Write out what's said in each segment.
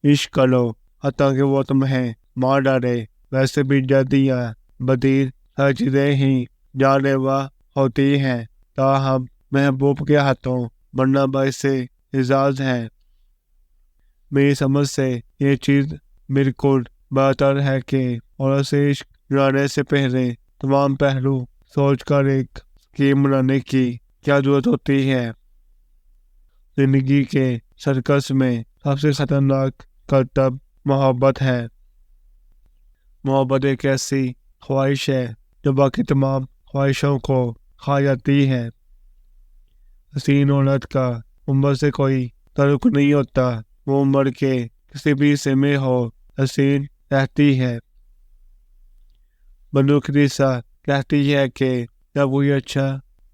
عشق کرو حتیٰ کہ وہ تمہیں مار ڈالے۔ ویسے بھی جلدی یا بدیر ہر چیزیں ہی جان لیوا ہوتی ہیں، تاہم محبوب کے ہاتھوں مرنا باعث اعزاز ہے۔ میری سمجھ سے یہ چیز بالکل برابر ہے کہ عورت سے عشق جڑانے سے پہلے تمام پہلو سوچ کر ایک اسکیم بنانے کی کیا ضرورت ہوتی ہے۔ زندگی کے سرکس میں سب سے خطرناک کرتب محبت ہے۔ محبت ایک ایسی خواہش ہے جو باقی تمام خواہشوں کو کھا جاتی ہے۔ حسین عورت کا عمر سے کوئی تعلق نہیں ہوتا، وہ عمر کے کسی بھی حصے میں ہو حسین رہتی ہے۔ بنو کلیسا کہتی ہے کہ جب کوئی اچھا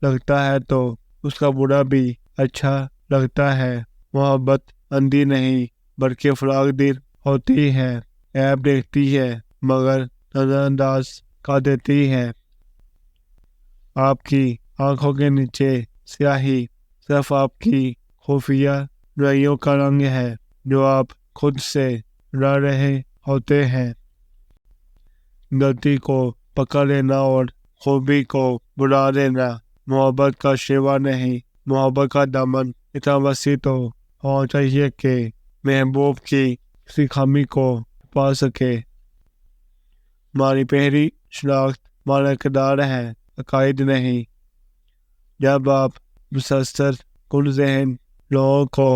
لگتا ہے تو اس کا برا بھی اچھا لگتا ہے۔ محبت اندھی نہیں بلکہ فراغ دل ہوتی ہے، عیب دیکھتی ہے مگر نظر انداز کر دیتی ہے۔ آپ کی آنکھوں کے نیچے سیاہی صرف آپ کی خفیہ رائیوں کا رنگ ہے جو آپ خود سے ڈر رہے ہوتے ہیں۔ غلطی کو پکڑ لینا اور خوبی کو بلا لینا محبت کا شیوا نہیں۔ محبت کا دامن اتنا وسیع تو ہونا چاہیے کہ محبوب کی کسی خامی کو پا سکے۔ ہماری پہلی شناخت ہمارا کردار ہے، عقائد نہیں۔ جب آپ مسلسل کل ذہن لوگوں کو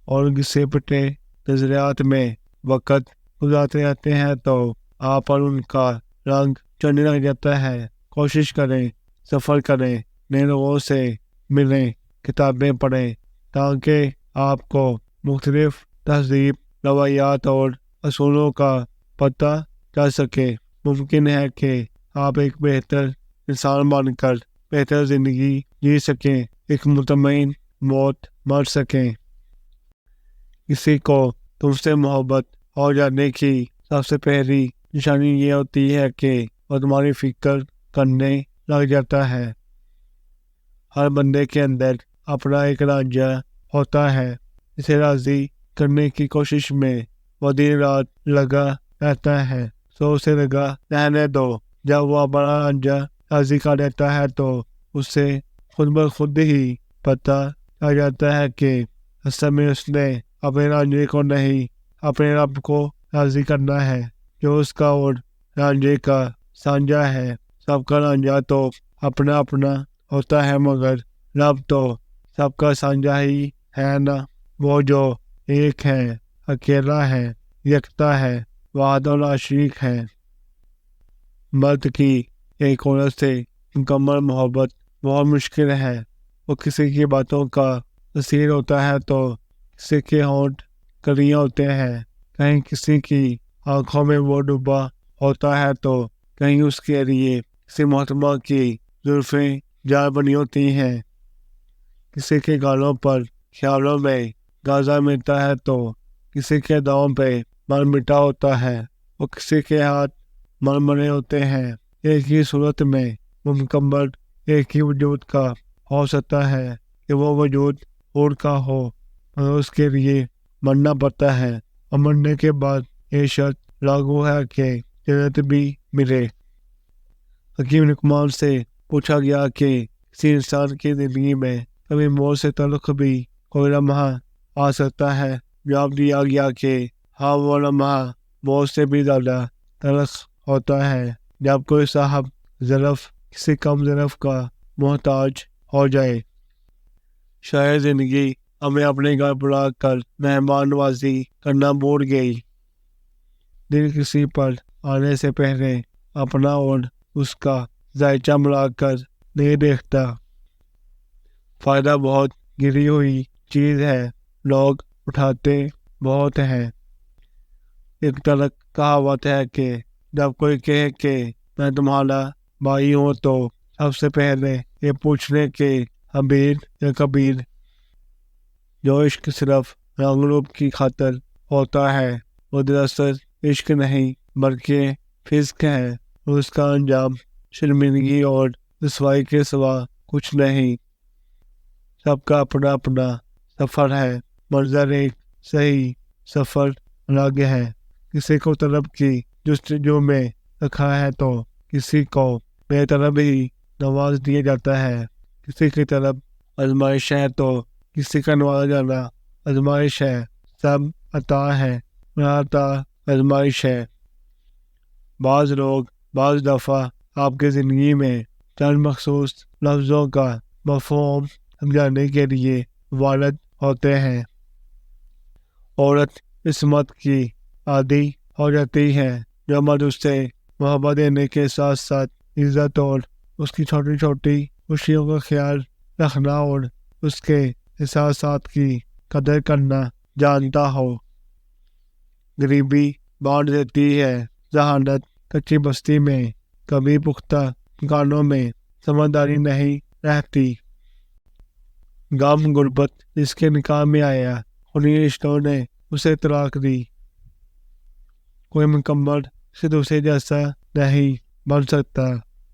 اور ان کی سپٹے نظریات میں وقت گزارتے رہتے ہیں تو آپ پر ان کا رنگ چڑھنے لگ جاتا ہے۔ کوشش کریں، سفر کریں، نئے لوگوں سے ملیں، کتابیں پڑھیں تاکہ آپ کو مختلف تہذیب، روایات اور اصولوں کا پتہ چل سکے۔ ممکن ہے کہ آپ ایک بہتر انسان بن کر بہتر زندگی جی سکیں، ایک مطمئن موت مر سکیں۔ کسی کو تم سے محبت ہو جانے کی سب سے پہلی نشانی یہ ہوتی ہے کہ وہ تمہاری فکر کرنے لگ جاتا ہے۔ ہر بندے کے اندر اپنا ایک رانجھا ہوتا ہے، اسے راضی کرنے کی کوشش میں وہ دن رات لگا رہتا ہے۔ سو اسے لگا رہنے دو، جب وہ اپنا رانجھا راضی کر لیتا ہے تو اسے خود بخود ہی پتہ چل جاتا ہے کہ اصل میں اس نے اپنے رانجھے کو نہیں اپنے رب کو راضی کرنا ہے جو اس کا اور رانجھے کا سانجا ہے۔ سب کا رانجھا تو اپنا اپنا ہوتا ہے مگر رب تو سب کا سانجا ہی ہے نا، وہ جو ایک ہے، اکیلا ہے، یکتا ہے، وحدہ لا شریک ہے۔ مرد کی ایک عورت سے مکمل محبت بہت مشکل ہے۔ وہ کسی کی باتوں کا اسیر ہوتا ہے تو کسی کے ہونٹ کلیاں ہوتے ہیں، کہیں کسی کی آنکھوں میں وہ ڈوبا ہوتا ہے تو کہیں اس کے لیے کسی محترمہ کی زلفیں جال بنی ہوتی ہیں۔ کسی کے گالوں پر خیالوں میں گازا ملتا ہے تو کسی کے داؤں پہ مر مٹا ہوتا ہے۔ وہ کسی کے ہاتھ مر مرے ہوتے ہیں۔ ایک ہی صورت میں مکمل ایک ہی وجود کا ہو سکتا ہے کہ وہ وجود اور کا ہو اور اس کے لیے مرنا پڑتا ہے، اور مرنے کے بعد یہ شرط لاگو ہے کہ جنت بھی ملے۔ حکیم لقمان سے پوچھا گیا کہ کسی انسان کی زندگی میں کبھی موت سے تعلق بھی کوئی لمحہ آ سکتا ہے؟ جواب دیا گیا کہ ہاں، وہ لمحہ موت سے بھی زیادہ تلخ ہوتا ہے جب کوئی صاحب ظرف کسی کم ظرف کا محتاج ہو جائے۔ شاید زندگی ہمیں اپنے گھر بلا کر مہمان نوازی کرنا بھول گئی۔ دل کسی پر آنے سے پہلے اپنا اور اس کا ذائچہ ملا کر نہیں دیکھتا۔ فائدہ بہت گری ہوئی چیز ہے، لوگ اٹھاتے بہت ہیں۔ ایک تلخ کہاوت ہے کہ جب کوئی کہے کہ میں تمہارا بھائی ہوں تو سب سے پہلے یہ پوچھ لے کہ حبیب یا کبیر۔ جو عشق صرف رنگ روپ کی خاطر ہوتا ہے وہ دراصل عشق نہیں بلکہ فسق ہے، اور اس کا انجام شرمندگی اور رسوائی کے سوا کچھ نہیں۔ سب کا اپنا اپنا سفر ہے، منظر ایک صحیح سفر الگ ہے۔ کسی کو طلب کی جستجو میں رکھا ہے تو کسی کو بے طلب ہی نواز دیا جاتا ہے۔ کسی کی طلب آزمائش ہے تو کسی کا نوازا جانا آزمائش ہے۔ سب عطا ہے مگر عطا آزمائش ہے۔ بعض لوگ بعض دفعہ آپ کی زندگی میں چند مخصوص لفظوں کا مفہوم سمجھانے کے لیے وارد ہوتے ہیں۔ عورت عصمت کی عادی ہو جاتی ہے جو مرد اس سے محبت دینے کے ساتھ ساتھ عزت اور اس کی چھوٹی چھوٹی خوشیوں کا خیال رکھنا اور اس کے احساسات کی قدر کرنا جانتا ہو۔ غریبی بانٹ دیتی ہے ذہانت، کچی بستی میں کبھی پختہ مکانوں میں سمجھداری نہیں رہتی۔ غم غربت جس کے نکاح میں آیا، انہیں رشتوں نے اسے طلاق دی۔ کوئی مکمل سے دوسرے جیسا نہیں بن سکتا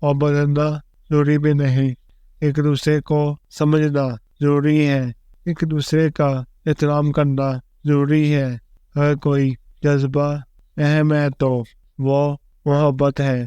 اور بدلنا ضروری بھی نہیں۔ ایک دوسرے کو سمجھنا ضروری ہے، ایک دوسرے کا احترام کرنا ضروری ہے۔ اگر کوئی جذبہ اہم ہے تو وہ محبت ہے۔